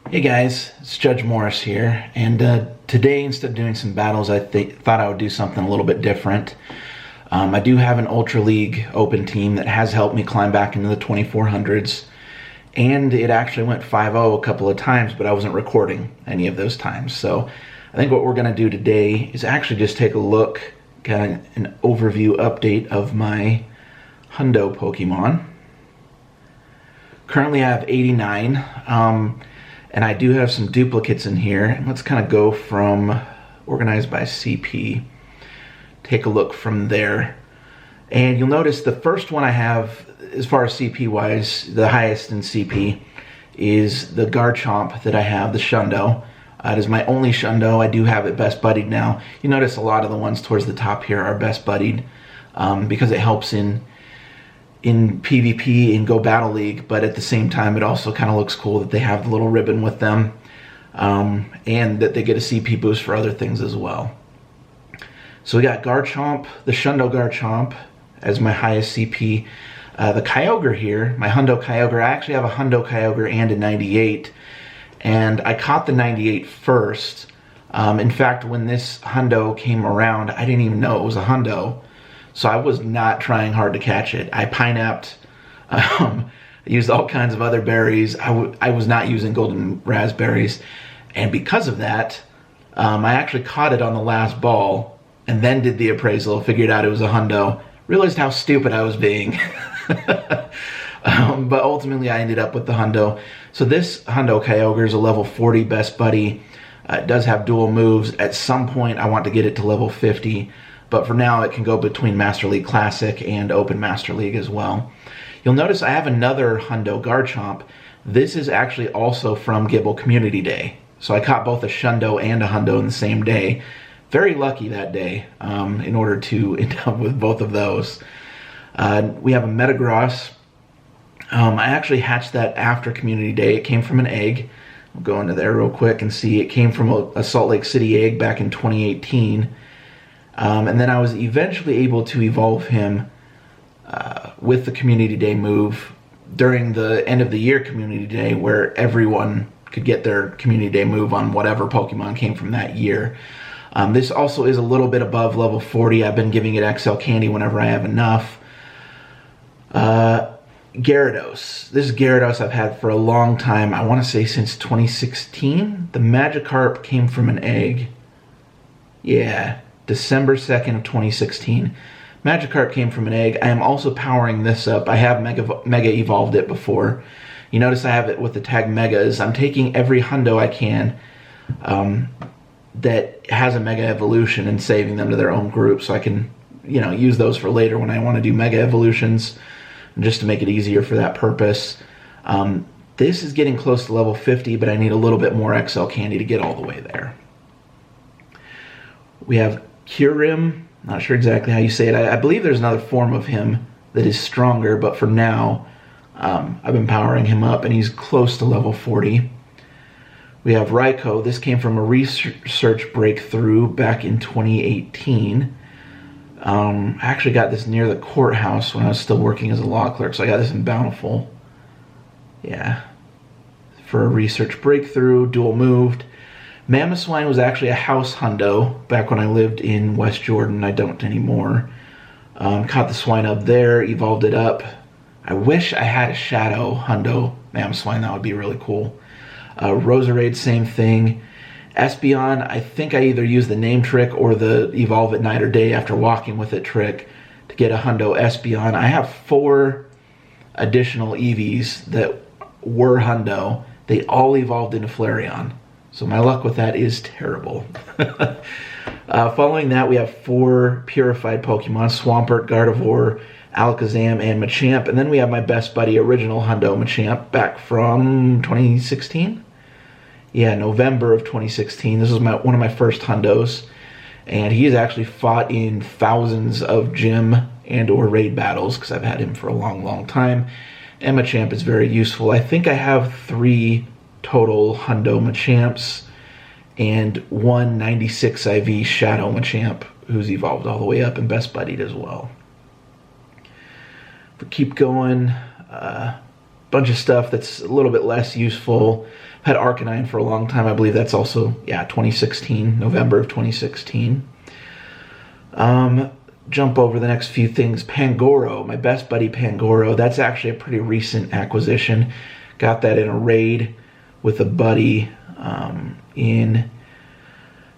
Hey guys, it's Judge Morris here, and today instead of doing some battles, I thought I would do something a little bit different. I do have an Ultra League Open team that has helped me climb back into the 2400s, and it actually went 5-0 a couple of times, but I wasn't recording any of those times. So I think what we're going to do today is actually just take a look, kind of an overview update of my Hundo Pokemon. Currently I have 89. And I do have some duplicates in here. Let's kind of go from organized by CP. Take a look from there. And you'll notice the first one I have, as far as CP wise, the highest in CP, is the Garchomp that I have, the Hundo. It is my only Hundo. I do have it best buddied now. You notice a lot of the ones towards the top here are best buddied because it helps in PvP and Go Battle League, but at the same time it also kind of looks cool that they have the little ribbon with them, and that they get a CP boost for other things as well. So we got Garchomp, the Hundo Garchomp as my highest CP. The Kyogre here, my Hundo Kyogre, I actually have a Hundo Kyogre and a 98, and I caught the 98 first. In fact, when this Hundo came around, I didn't even know it was a Hundo. So I was not trying hard to catch it. I pineapped, I used all kinds of other berries. I was not using golden raspberries. And because of that, I actually caught it on the last ball and then did the appraisal, figured out it was a Hundo, realized how stupid I was being. But ultimately I ended up with the Hundo. So this Hundo Kyogre is a level 40 best buddy. It does have dual moves. At some point I want to get it to level 50. But for now, it can go between Master League Classic and Open Master League as well. You'll notice I have another Hundo Garchomp. This is actually also from Gible Community Day. So I caught both a Hundo and a Hundo in the same day. Very lucky that day in order to end up with both of those. We have a Metagross. I actually hatched that after Community Day. It came from an egg. I'll go into there real quick and see. It came from a Salt Lake City egg back in 2018. And then I was eventually able to evolve him with the Community Day move during the end of the year Community Day, where everyone could get their Community Day move on whatever Pokemon came from that year. This also is a little bit above level 40. I've been giving it XL Candy whenever I have enough. Gyarados. This Gyarados I've had for a long time. I want to say since 2016. The Magikarp came from an egg. Yeah. December 2nd of 2016. Magikarp came from an egg. I am also powering this up. I have Mega Evolved it before. You notice I have it with the tag Megas. I'm taking every Hundo I can that has a Mega Evolution and saving them to their own group so I can, use those for later when I want to do Mega Evolutions, just to make it easier for that purpose. This is getting close to level 50, but I need a little bit more XL Candy to get all the way there. We have Kyurem, not sure exactly how you say it. I believe there's another form of him that is stronger, but for now, I've been powering him up, and he's close to level 40. We have Raikou. This came from a research breakthrough back in 2018. I actually got this near the courthouse when I was still working as a law clerk, so I got this in Bountiful. Yeah, for a research breakthrough, dual moved. Mamoswine was actually a house Hundo back when I lived in West Jordan. I don't anymore. Caught the swine up there, evolved it up. I wish I had a Shadow Hundo Mamoswine. That would be really cool. Roserade, same thing. Espeon, I think I either used the name trick or the evolve at night or day after walking with it trick to get a Hundo Espeon. I have 4 additional EVs that were Hundo. They all evolved into Flareon. So my luck with that is terrible. Following that, we have 4 purified Pokemon: Swampert, Gardevoir, Alakazam, and Machamp. And then we have my best buddy, original Hundo Machamp, back from 2016? Yeah, November of 2016. This was one of my first Hundos. And he has actually fought in thousands of gym and or raid battles, because I've had him for a long, long time. And Machamp is very useful. I think I have 3 total Hundo Machamps and 1 96 IV Shadow Machamp who's evolved all the way up and best buddied as well. If we keep going, bunch of stuff that's a little bit less useful. Had Arcanine for a long time. I believe that's also, yeah, 2016, November of 2016. Jump over the next few things. Pangoro, my best buddy Pangoro. That's actually a pretty recent acquisition. Got that in a raid with a buddy in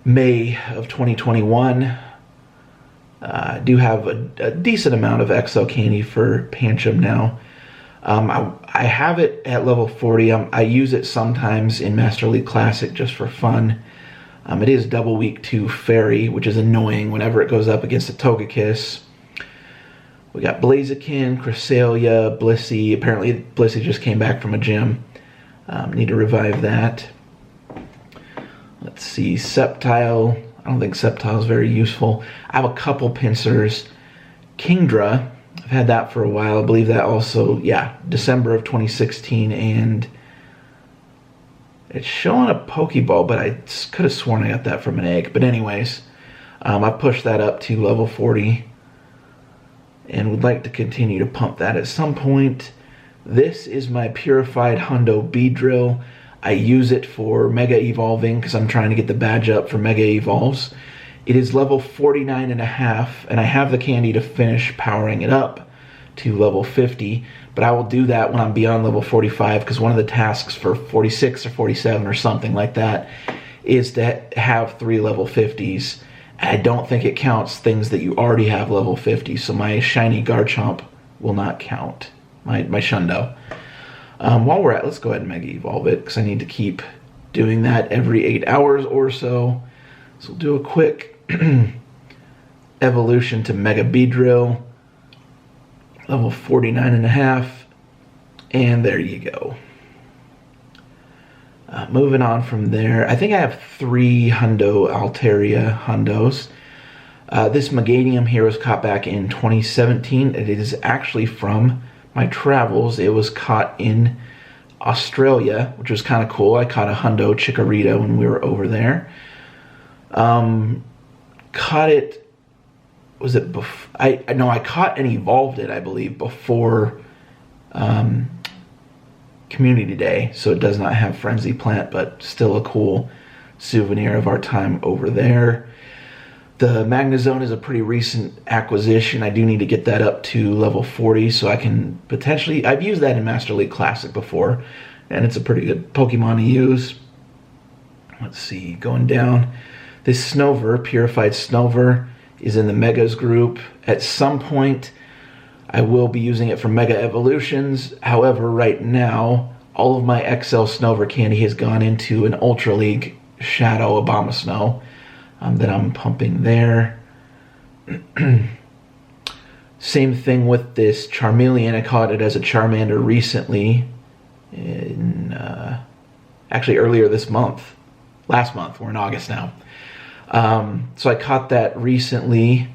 May of 2021. I do have a decent amount of XL candy for Pancham now. I have it at level 40. I use it sometimes in Master League Classic just for fun. It is double weak to Fairy, which is annoying whenever it goes up against a Togekiss. We got Blaziken, Cresselia, Blissey. Apparently Blissey just came back from a gym. Need to revive that. Let's see, Sceptile. I don't think Sceptile is very useful. I have a couple Pincers. Kingdra, I've had that for a while. I believe that also, yeah, December of 2016, and it's showing a Pokeball, but I could have sworn I got that from an egg. But anyways, I pushed that up to level 40 and would like to continue to pump that at some point. This is my Purified Hundo Beedrill. I use it for Mega Evolving because I'm trying to get the badge up for Mega Evolves. It is level 49 and a half, and I have the candy to finish powering it up to level 50, but I will do that when I'm beyond level 45 because one of the tasks for 46 or 47 or something like that is to have 3 level 50s. And I don't think it counts things that you already have level 50, so my shiny Garchomp will not count, my Shundo. While we're at, let's go ahead and Mega Evolve it because I need to keep doing that every 8 hours or so. So we'll do a quick evolution to Mega Beedrill, level 49 and a half, and there you go. Moving on from there, I think I have 3 Hundo Altaria Hundos. This Meganium here was caught back in 2017. It is actually from my travels. It was caught in Australia, which was kind of cool. I caught a Hundo Chikorita when we were over there. Caught it, was it before? I caught and evolved it, I believe, before Community Day, so it does not have Frenzy Plant, but still a cool souvenir of our time over there. The Magnezone is a pretty recent acquisition. I do need to get that up to level 40 so I can potentially... I've used that in Master League Classic before, and it's a pretty good Pokemon to use. Let's see, going down. This Snover, Purified Snover, is in the Megas group. At some point, I will be using it for Mega Evolutions. However, right now, all of my XL Snover candy has gone into an Ultra League Shadow Abomasnow that I'm pumping there. Same thing with this Charmeleon. I caught it as a Charmander recently, actually earlier this month. Last month, we're in August now. So I caught that recently,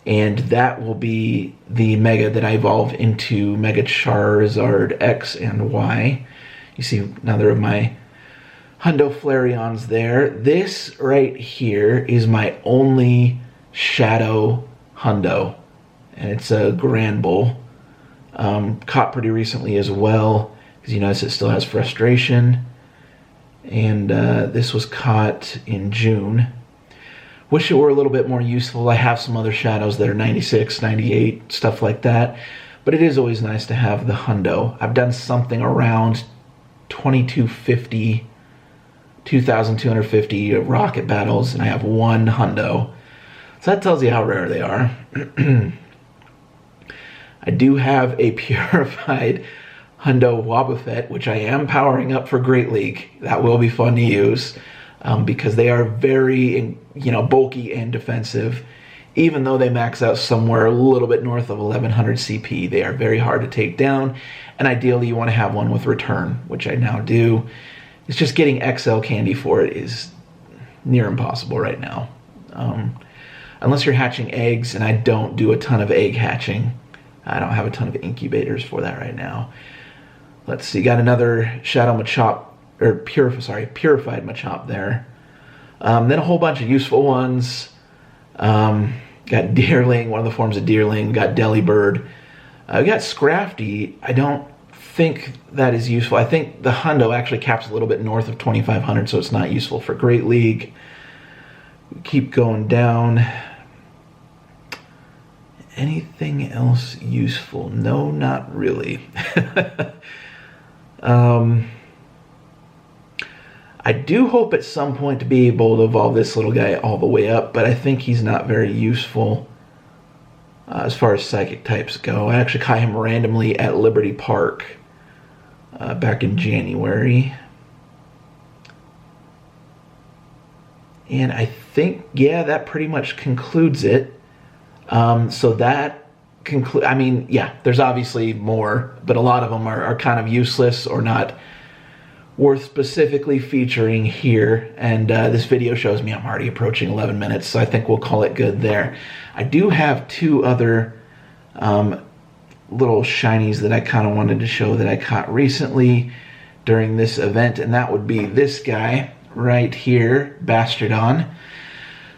and that will be the Mega that I evolve into Mega Charizard X and Y. You see another of my Hundo Flareons there. This right here is my only Shadow Hundo, and it's a Granbull. Caught pretty recently as well, because you notice it still has Frustration. And this was caught in June. Wish it were a little bit more useful. I have some other shadows that are 96, 98, stuff like that. But it is always nice to have the Hundo. I've done something around 2250, 2250 rocket battles, and I have 1 Hundo. So that tells you how rare they are. I do have a purified Hundo Wobbuffet, which I am powering up for Great League. That will be fun to use because they are very, bulky and defensive. Even though they max out somewhere a little bit north of 1100 CP, they are very hard to take down. And ideally, you want to have one with return, which I now do. It's just getting XL candy for it is near impossible right now. Unless you're hatching eggs, and I don't do a ton of egg hatching. I don't have a ton of incubators for that right now. Let's see, got another Shadow Machop, or Purified Machop there. Then a whole bunch of useful ones. Got Deerling, one of the forms of Deerling. Got Delibird. We got Scrafty. I don't think that is useful. I think the Hundo actually caps a little bit north of 2,500, so it's not useful for Great League. Keep going down. Anything else useful? No, not really. I do hope at some point to be able to evolve this little guy all the way up, but I think he's not very useful as far as psychic types go. I actually caught him randomly at Liberty Park back in January. And I think, yeah, that pretty much concludes it. So that I mean, yeah, there's obviously more, but a lot of them are kind of useless or not worth specifically featuring here. And this video shows me I'm already approaching 11 minutes, so I think we'll call it good there. I do have two other little shinies that I kind of wanted to show that I caught recently during this event, and that would be this guy right here, Bastardon.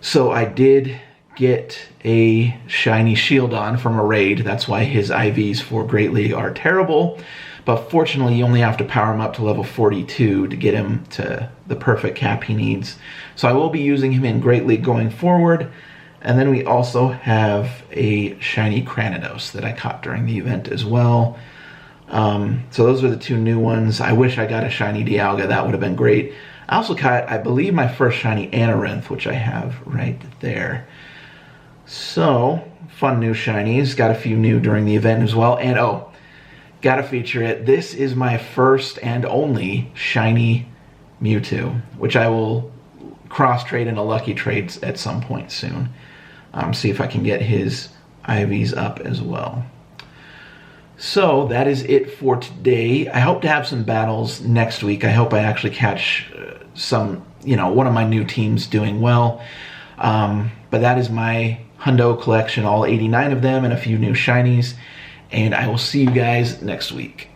So I did get a shiny Shieldon from a raid. That's why his IVs for Great League are terrible. But fortunately, you only have to power him up to level 42 to get him to the perfect cap he needs. So I will be using him in Great League going forward. And then we also have a shiny Cranidos that I caught during the event as well. So those are the two new ones. I wish I got a shiny Dialga. That would have been great. I also caught, I believe, my first shiny Amaranth, which I have right there. So, fun new shinies. Got a few new during the event as well. And oh, gotta feature it. This is my first and only shiny Mewtwo, which I will cross-trade in a lucky trade at some point soon. See if I can get his IVs up as well. So that is it for today. I hope to have some battles next week. I hope I actually catch some, one of my new teams doing well. But that is my Hundo collection, all 89 of them, and a few new shinies. And I will see you guys next week.